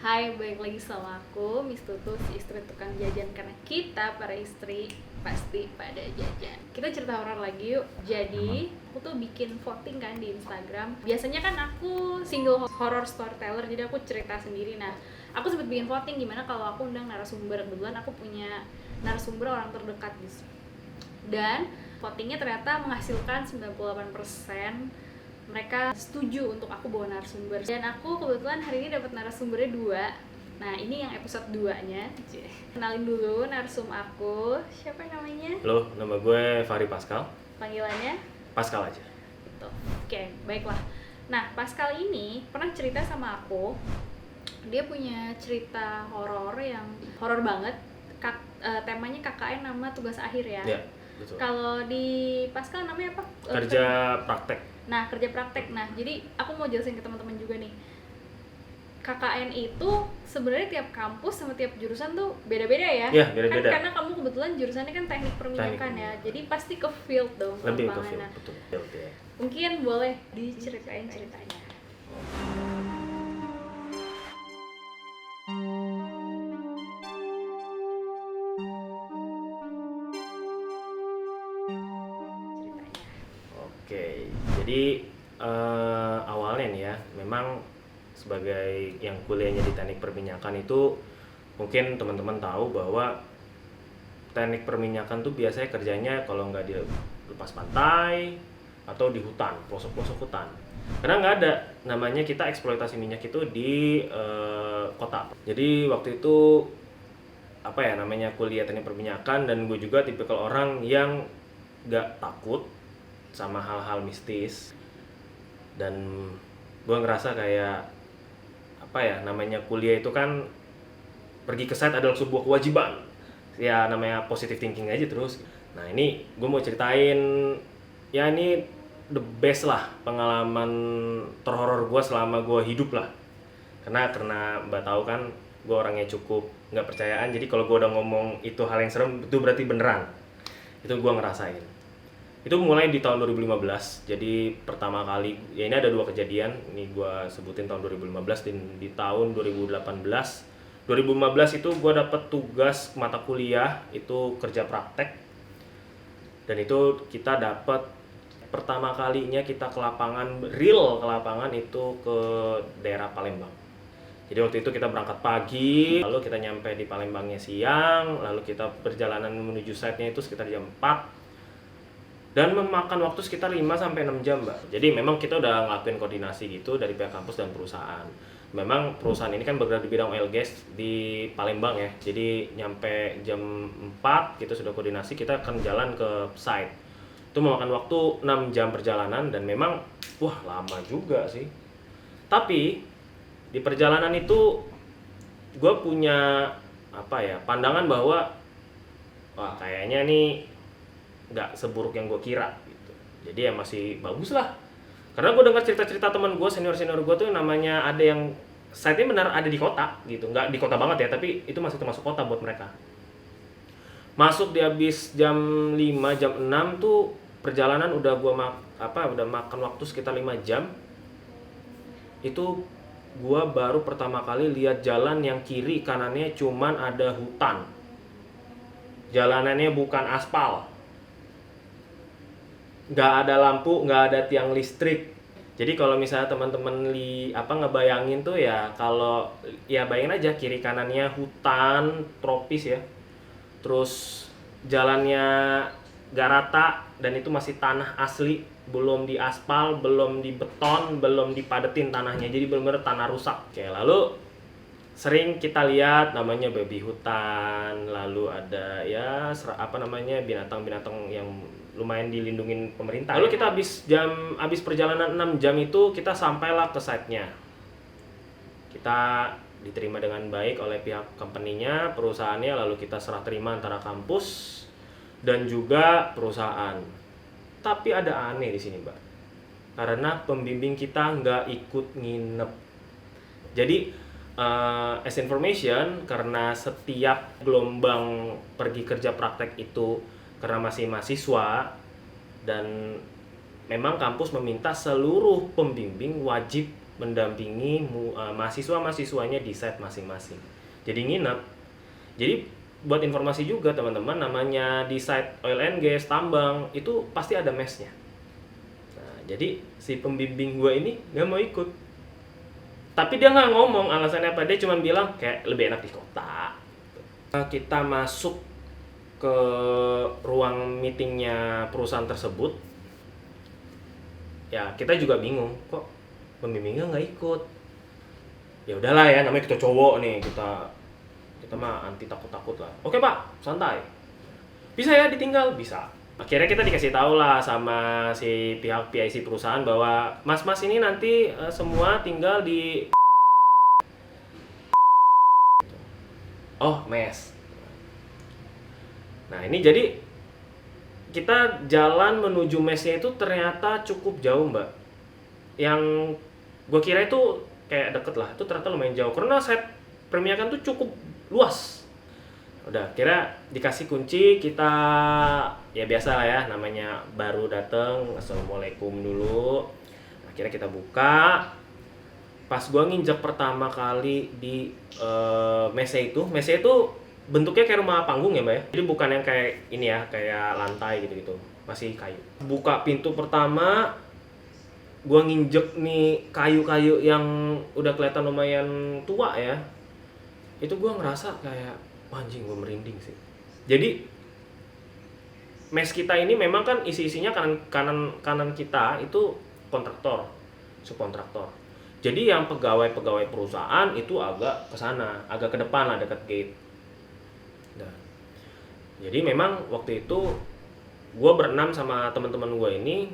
Hai, balik lagi sama aku, Miss Tutu, si istri tukang jajan. Karena kita, para istri, pasti pada jajan. Kita cerita horor lagi yuk. Jadi, aku tuh bikin voting kan di Instagram. Biasanya kan aku single horror storyteller, jadi aku cerita sendiri. Nah, aku sempet bikin voting gimana kalau aku undang narasumber. Kebetulan aku punya narasumber orang terdekat gitu. Dan votingnya ternyata menghasilkan 98% mereka setuju untuk aku bawa narasumber, dan aku kebetulan hari ini dapat narasumbernya 2. Nah, ini yang episode 2-nya. Kenalin dulu narsum aku, siapa namanya? Halo, nama gue Fahri Pascal. Panggilannya? Pascal aja. Gitu. Oke, baiklah. Nah, Pascal ini pernah cerita sama aku. Dia punya cerita horor yang horor banget. Temanya KKN, nama tugas akhir ya. Ya, betul. Kalau di Pascal namanya apa? Kerja praktek. Nah, kerja praktek. Nah, jadi aku mau jelasin ke teman-teman juga nih. KKN itu sebenarnya tiap kampus sama tiap jurusan tuh beda-beda ya. Iya, beda-beda. Kan karena kamu kebetulan jurusannya kan teknik perminyakan ya. Jadi pasti ke field dong. Lebih ke lapangan. field, Nah, betul. Ya. mungkin boleh diceritain ceritanya. Oke, jadi awalnya nih ya, memang sebagai yang kuliahnya di teknik perminyakan itu mungkin teman-teman tahu bahwa teknik perminyakan tuh biasanya kerjanya kalau nggak di lepas pantai atau di hutan, pelosok-pelosok hutan. Karena nggak ada namanya kita eksploitasi minyak itu di kota. Jadi waktu itu apa ya namanya kuliah teknik perminyakan, dan gue juga tipikal orang yang nggak takut sama hal-hal mistis, dan gue ngerasa kayak apa ya namanya kuliah itu kan pergi ke site adalah sebuah kewajiban ya, namanya positive thinking aja terus. Nah, ini gue mau ceritain ya, ini the best lah pengalaman terhoror gue selama gue hidup lah, karena mbak tahu kan gue orangnya cukup nggak percayaan. Jadi kalau gue udah ngomong itu hal yang serem, itu berarti beneran. Itu gue ngerasain. Itu mulai di tahun 2015. Jadi pertama kali ya, ini ada 2 kejadian. Ini gue sebutin tahun 2015 dan di tahun 2018. 2015 itu gue dapet tugas mata kuliah itu kerja praktek, dan itu kita dapat pertama kalinya kita ke lapangan, real ke lapangan itu ke daerah Palembang. Jadi waktu itu kita berangkat pagi, lalu kita nyampe di Palembangnya siang, lalu kita perjalanan menuju site-nya itu sekitar jam 4. Dan memakan waktu sekitar 5-6 jam, Mbak. Jadi memang kita udah ngelakuin koordinasi gitu dari pihak kampus dan perusahaan. Memang perusahaan ini kan bergerak di bidang oil gas di Palembang ya. Jadi nyampe jam 4 kita sudah koordinasi, kita akan jalan ke site. Itu memakan waktu 6 jam perjalanan, dan memang wah lama juga sih. Tapi di perjalanan itu gue punya apa ya pandangan bahwa wah kayaknya nih nggak seburuk yang gue kira gitu. Jadi ya masih bagus lah, karena gue dengar cerita-cerita teman gue, senior gue tuh namanya ada yang site-nya benar ada di kota gitu, nggak di kota banget ya, tapi itu masih termasuk kota buat mereka. Masuk di habis jam 5 jam 6 tuh perjalanan udah gue udah makan waktu sekitar 5 jam. Itu gue baru pertama kali lihat jalan yang kiri kanannya cuman ada hutan, jalanannya bukan aspal, nggak ada lampu, nggak ada tiang listrik. Jadi kalau misalnya teman-teman ngebayangin tuh ya, kalau ya bayangin aja kiri kanannya hutan tropis ya, terus jalannya nggak rata, dan itu masih tanah asli, belum diaspal, belum dibeton, belum dipadetin tanahnya, jadi benar-benar tanah rusak. Oke, lalu sering kita lihat namanya babi hutan, lalu ada ya binatang-binatang yang lumayan dilindungin pemerintah. Lalu kita habis perjalanan 6 jam itu kita sampailah ke site-nya. Kita diterima dengan baik oleh pihak company-nya, perusahaannya, lalu kita serah terima antara kampus dan juga perusahaan. Tapi ada aneh di sini, Mbak. Karena pembimbing kita nggak ikut nginep. Jadi as information, karena setiap gelombang pergi kerja praktek itu karena masih mahasiswa, dan memang kampus meminta seluruh pembimbing wajib mendampingi mahasiswa-mahasiswanya di site masing-masing. Jadi nginep. Jadi buat informasi juga teman-teman, namanya di site oil and gas, tambang, itu pasti ada mesnya. Nah, jadi si pembimbing gue ini nggak mau ikut. Tapi dia nggak ngomong alasannya apa, dia cuma bilang kayak lebih enak di kota. Kita masuk ke ruang meetingnya perusahaan tersebut. Ya, kita juga bingung, kok pembimbingnya nggak ikut. Ya udahlah ya, namanya kita cowok nih, kita mah anti takut-takut lah. Oke Pak, santai. Bisa ya ditinggal? Bisa. Akhirnya kita dikasih tahu lah sama si pihak PIC perusahaan bahwa mas-mas ini nanti semua tinggal di mes. Nah ini jadi kita jalan menuju mesnya itu ternyata cukup jauh mbak. Yang gue kira itu kayak deket lah, itu ternyata lumayan jauh karena set perminyakan tuh cukup luas. Udah kira dikasih kunci, kita ya biasa lah ya, namanya baru dateng, assalamualaikum dulu. Akhirnya kita buka. Pas gua nginjak pertama kali di mesnya itu bentuknya kayak rumah panggung ya mbak ya. Jadi bukan yang kayak ini ya, kayak lantai gitu-gitu, masih kayu. Buka pintu pertama, gua nginjek nih kayu-kayu yang udah kelihatan lumayan tua ya. Itu gue ngerasa kayak anjing, gue merinding sih. Jadi mes kita ini memang kan isi-isinya kanan kita itu kontraktor, subkontraktor. Jadi yang pegawai perusahaan itu agak ke sana, agak ke depan lah, dekat gate. Nah, jadi memang waktu itu gue berenam sama teman-teman gue ini,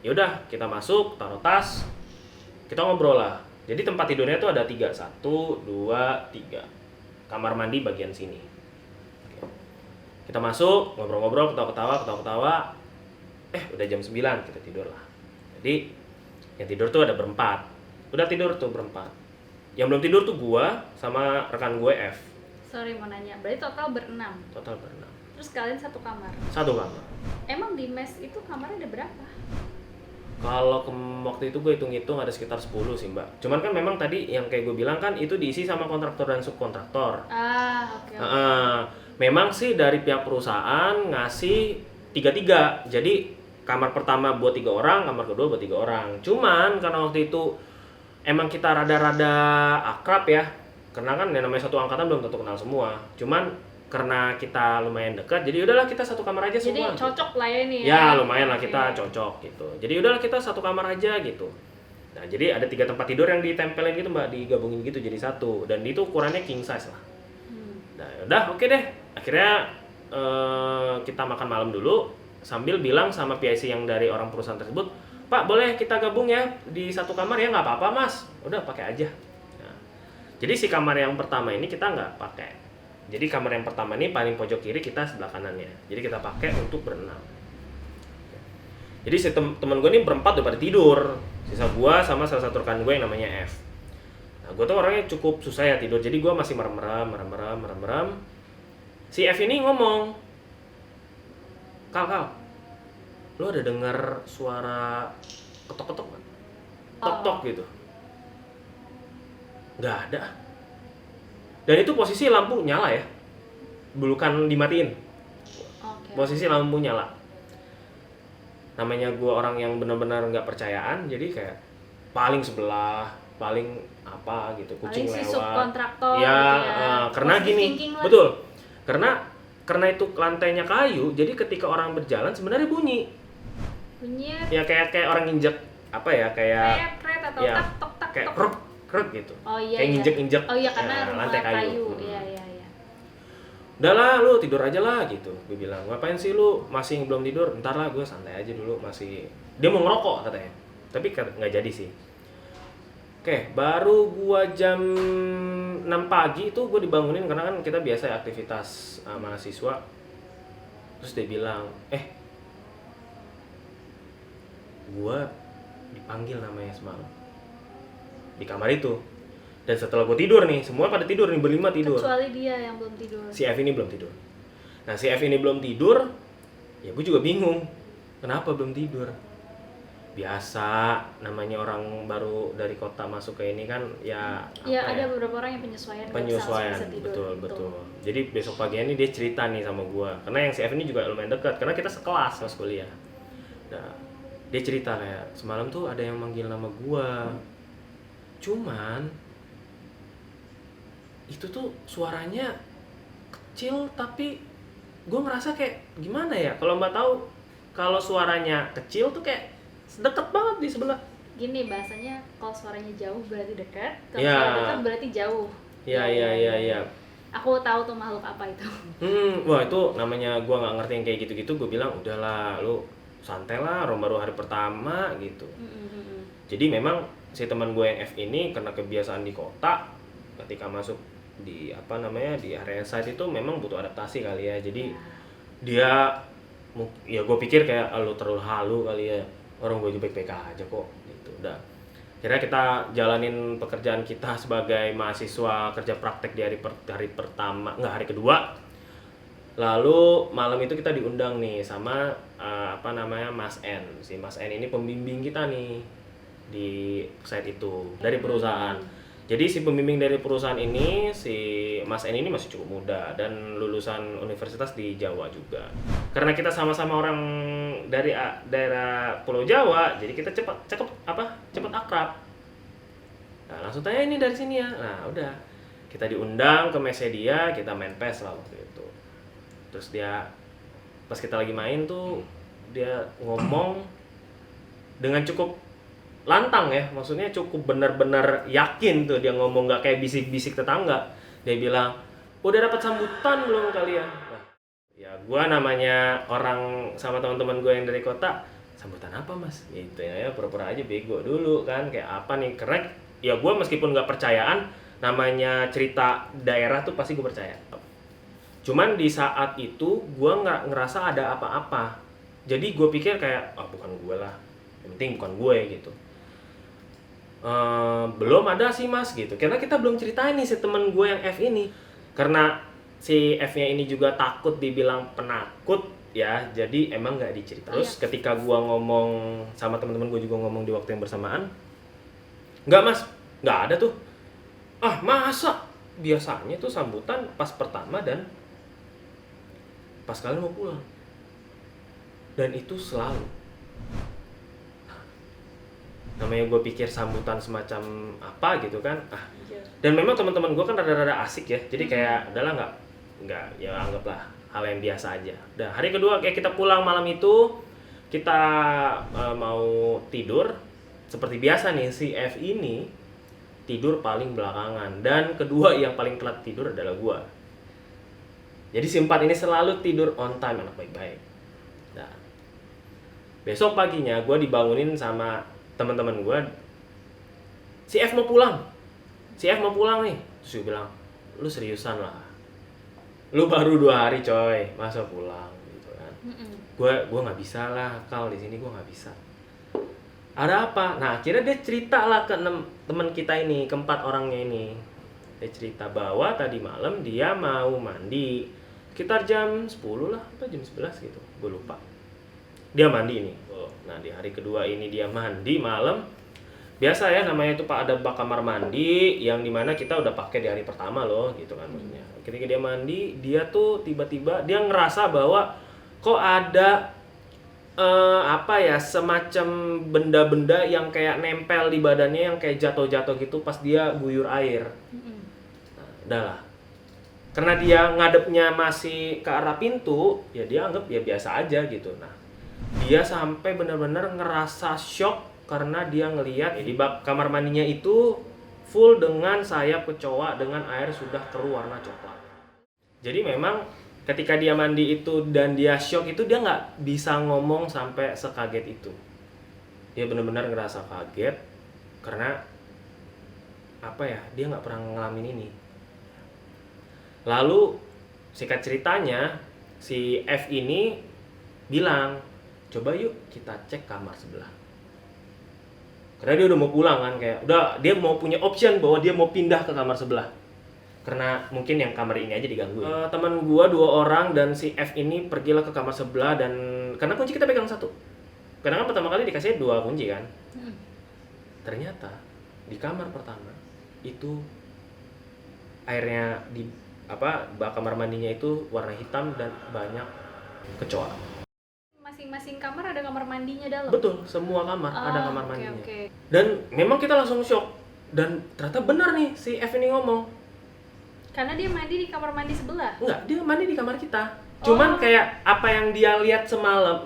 yaudah kita masuk, taruh tas, kita ngobrol lah. Jadi tempat tidurnya tuh ada 3, 1, 2, 3. Kamar mandi bagian sini. Kita masuk, ngobrol-ngobrol, ketawa-ketawa. Udah jam 9, kita tidur lah. Jadi yang tidur tuh ada berempat. Udah tidur tuh berempat. Yang belum tidur tuh gua sama rekan gue F. Sorry mau nanya, berarti total berenam? Total berenam. Terus kalian satu kamar? Satu kamar. Emang di mes itu kamarnya ada berapa? Kalau waktu itu gue hitung-hitung ada sekitar 10 sih mbak. Cuman kan memang tadi yang kayak gue bilang kan itu diisi sama kontraktor dan subkontraktor. Oke. Memang sih dari pihak perusahaan ngasih 3-3. Jadi kamar pertama buat 3 orang, kamar kedua buat 3 orang. Cuman karena waktu itu emang kita rada-rada akrab ya. Karena kan yang namanya satu angkatan belum tentu kenal semua. Cuman karena kita lumayan dekat, jadi udahlah kita satu kamar aja semua. Jadi cocok lah ya nih. Ya lumayan lah kita cocok gitu. Jadi udahlah kita satu kamar aja gitu. Nah jadi ada 3 tempat tidur yang ditempelin gitu mbak, digabungin gitu jadi satu. Dan itu ukurannya king size lah. Nah udah oke deh. Akhirnya kita makan malam dulu sambil bilang sama PIC yang dari orang perusahaan tersebut, Pak boleh kita gabung ya di satu kamar ya? Nggak apa-apa mas. Udah pakai aja. Nah, jadi si kamar yang pertama ini kita nggak pakai. Jadi kamar yang pertama ini paling pojok kiri, kita sebelah kanannya. Jadi kita pakai untuk berenam. Jadi si teman gue ini berempat udah pada tidur. Sisa gue sama salah satu rekan gue yang namanya F. Nah gue tuh orangnya cukup susah ya tidur. Jadi gue masih merem. Si F ini ngomong, Kal, lo ada dengar suara ketok-ketok nggak? Tok-tok gitu. Nggak ada. Dan itu posisi lampu nyala ya, bukan dimatiin. Posisi lampu nyala. Namanya gue orang yang benar-benar nggak percayaan, jadi kayak paling sebelah, paling apa gitu, kucing paling lewat. Si subkontraktor. Ya, karena gini, betul. Karena itu lantainya kayu, jadi ketika orang berjalan sebenarnya bunyi. Ya kayak orang injek apa ya, kayak kret atau ya, tak kayak krek gitu. Kayak nginjek-injek. Karena rumah lantai kayu. Iya. Udahlah lu tidur aja lah gitu. Gue bilang, ngapain sih lu masih belum tidur? Ntar lah gue santai aja dulu, masih. Dia mau ngerokok katanya. Tapi nggak jadi sih. Oke, baru gua jam 6 pagi itu gue dibangunin karena kan kita biasa aktivitas mahasiswa. Terus dia bilang, gua dipanggil namanya semalam di kamar itu. Dan setelah gue tidur nih, semua pada tidur nih, berlima tidur. Kecuali dia yang belum tidur. Si F ini belum tidur. Nah si F ini belum tidur, ya gue juga bingung. Kenapa belum tidur? biasa, namanya orang baru dari kota masuk ke ini kan ya Ya, apa ada ya, beberapa orang yang penyesuaian, nggak penyesuaian, bisa tidur. betul. Jadi besok paginya ini dia cerita nih sama gua, karena yang si F ini juga lumayan dekat, karena kita sekelas pas kuliah. Nah, dia cerita kayak semalam tuh ada yang manggil nama gua, cuman itu tuh suaranya kecil tapi gua ngerasa kayak gimana ya, kalau mbak tahu kalau suaranya kecil tuh kayak deket banget di sebelah. Gini bahasanya, kalau suaranya jauh berarti dekat, kalau Ya. suara dekat berarti jauh. Iya. Aku tahu tuh makhluk apa itu. Wah itu namanya gua nggak ngerti yang kayak gitu-gitu, gue bilang udahlah lu santai lah, orang baru hari pertama gitu. Jadi memang si teman gue yang F ini karena kebiasaan di kota, ketika masuk di apa namanya di area site itu memang butuh adaptasi kali ya. Jadi dia ya gue pikir kayak lu terlalu halu kali ya, orang gue juga baik-baik aja kok gitu. Udah akhirnya kita jalanin pekerjaan kita sebagai mahasiswa kerja praktek di hari pertama, enggak, hari kedua. Lalu malam itu kita diundang nih sama apa namanya Mas N. Si Mas N ini pembimbing kita nih di site itu dari perusahaan. Jadi si pembimbing dari perusahaan ini, si Mas N ini masih cukup muda dan lulusan universitas di Jawa juga. Karena kita sama-sama orang dari daerah Pulau Jawa, jadi kita cepat akrab. Nah, langsung tanya ini dari sini ya. Nah, udah. Kita diundang ke mesnya dia, kita main PES lah waktu itu. Terus dia pas kita lagi main tuh dia ngomong dengan cukup lantang ya, maksudnya cukup benar-benar yakin tuh dia ngomong, nggak kayak bisik-bisik tetangga. Dia bilang, udah dapat sambutan belum kalian? Nah, ya gua namanya orang sama teman-teman gue yang dari kota, sambutan apa mas? Gitu ya, pura-pura aja bego dulu kan, kayak apa nih, karena ya gua meskipun nggak percayaan, namanya cerita daerah tuh pasti gue percaya. Cuman di saat itu gua nggak ngerasa ada apa-apa, jadi gue pikir kayak bukan gue lah, yang penting bukan gue gitu. Belum ada sih mas gitu, karena kita belum ceritain nih si temen gue yang F ini, karena si F-nya ini juga takut dibilang penakut ya, jadi emang nggak diceritain. Terus ketika gue ngomong sama teman-teman gue juga ngomong di waktu yang bersamaan, nggak mas, nggak ada tuh. Masa biasanya tuh sambutan pas pertama dan pas kalian mau pulang, dan itu selalu. Namanya gue pikir sambutan semacam apa gitu kan, dan memang teman-teman gue kan rada-rada asik ya, jadi kayak udahlah nggak ya, anggaplah hal yang biasa aja. Udah hari kedua kayak kita pulang malam itu, kita mau tidur seperti biasa nih, si F ini tidur paling belakangan, dan kedua yang paling telat tidur adalah gue. Jadi si empat ini selalu tidur on time, anak baik-baik. Nah, besok paginya gue dibangunin sama teman-teman gue, si F mau pulang nih. Terus gue bilang, lu seriusan lah, lu baru 2 hari coy, masa pulang gitu kan. Gue nggak bisa lah, kalau di sini gue nggak bisa. Ada apa? Nah akhirnya dia cerita lah ke teman kita ini, keempat orangnya ini. Dia cerita bahwa tadi malam dia mau mandi sekitar jam 10 lah atau jam 11 gitu, gue lupa. Dia mandi nih. Nah di hari kedua ini dia mandi malam. Biasa ya namanya itu Pak, ada bak kamar mandi yang dimana kita udah pakai di hari pertama loh gitu kan maksudnya. Ketika dia mandi, dia tuh tiba-tiba dia ngerasa bahwa kok ada semacam benda-benda yang kayak nempel di badannya, yang kayak jatuh-jatuh gitu pas dia guyur air. Nah, udahlah. Karena dia ngadepnya masih ke arah pintu, ya dia anggap ya biasa aja gitu. Nah, dia sampai benar-benar ngerasa shock karena dia ngelihat di bak kamar mandinya itu full dengan sayap kecoa dengan air sudah keruh warna coklat. Jadi memang ketika dia mandi itu dan dia shock itu, dia nggak bisa ngomong sampai sekaget itu. Dia benar-benar ngerasa kaget karena dia nggak pernah ngalamin ini. Lalu singkat ceritanya si F ini bilang, coba yuk kita cek kamar sebelah. Karena dia udah mau pulang kan, kayak udah dia mau punya option bahwa dia mau pindah ke kamar sebelah. Karena mungkin yang kamar ini aja digangguin. Teman gua 2 orang dan si F ini pergilah ke kamar sebelah, dan karena kunci kita pegang 1. Karena kan pertama kali dikasih 2 kunci kan. Hmm. Ternyata di kamar pertama itu airnya di bak kamar mandinya itu warna hitam dan banyak kecoa. Masing-masing kamar ada kamar mandinya dalam? Betul, semua kamar ada kamar oke, mandinya. oke. Dan memang kita langsung shock. Dan ternyata benar nih si F ini ngomong. Karena dia mandi di kamar mandi sebelah? Enggak, dia mandi di kamar kita. Cuman kayak apa yang dia lihat semalam,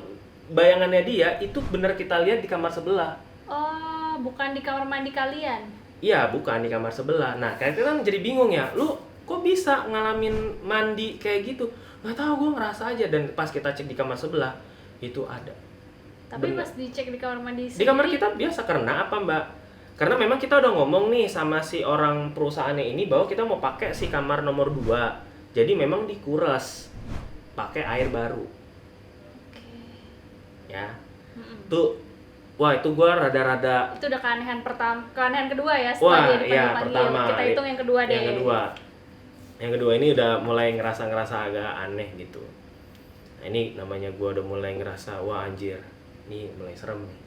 bayangannya dia itu benar kita lihat di kamar sebelah. Oh, bukan di kamar mandi kalian? Iya, bukan di kamar sebelah. Nah, kayak kita kan jadi bingung ya. Lu kok bisa ngalamin mandi kayak gitu? Nggak tahu, gue ngerasa aja. Dan pas kita cek di kamar sebelah, itu ada. Tapi Bener. pas dicek di kamar mandi Di kamar kita biasa. Karena apa, Mbak? Karena memang kita udah ngomong nih sama si orang perusahaannya ini bahwa kita mau pakai si kamar nomor 2. Jadi memang dikuras pakai air baru. Oke. Ya. Mm-mm. Tuh, wah itu gua rada-rada. Itu udah keanehan keanehan kedua ya setelah dia dipanggil-panggil. Pertama. Kita hitung yang kedua deh. Yang kedua ini udah mulai ngerasa agak aneh gitu. Nah, ini namanya gua udah mulai ngerasa, wah anjir, ini mulai serem nih.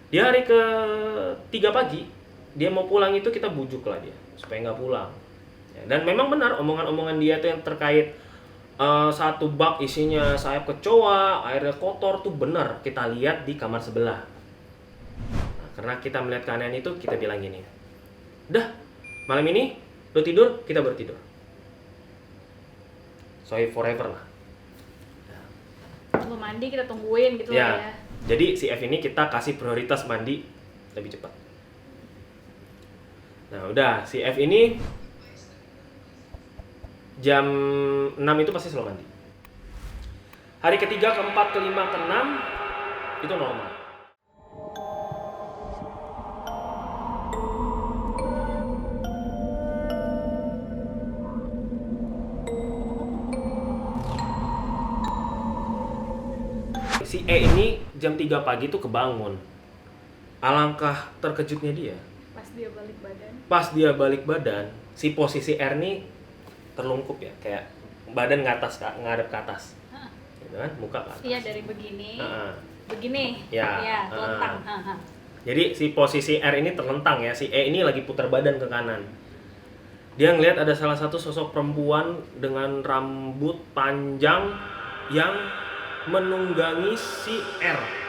Di hari ke-3 pagi, dia mau pulang itu kita bujuk lah dia supaya nggak pulang. Ya, dan memang benar omongan-omongan dia tuh yang terkait satu bak isinya sayap kecoa, airnya kotor tuh benar kita lihat di kamar sebelah. Nah, karena kita melihat keanehan itu, kita bilang gini, udah malam ini lu tidur, kita baru tidur. So forever lah. Lu mandi kita tungguin gitu Ya. lah ya. Jadi si F ini kita kasih prioritas mandi lebih cepat. Nah udah, si F ini jam 6 itu pasti selalu mandi. Hari ketiga, keempat, kelima, keenam itu normal. Si E ini jam 3 pagi tuh kebangun. Alangkah terkejutnya dia. Pas dia balik badan. Pas dia balik badan, si posisi R nih terlungkup ya, kayak badan ngadep ke atas. Hah. Gitu kan, muka ke atas. Iya, dari begini. Heeh. Begini. Ya, telentang. Jadi si posisi R ini terlentang ya, si E ini lagi putar badan ke kanan. Dia ngelihat ada salah satu sosok perempuan dengan rambut panjang yang menunggangi si R.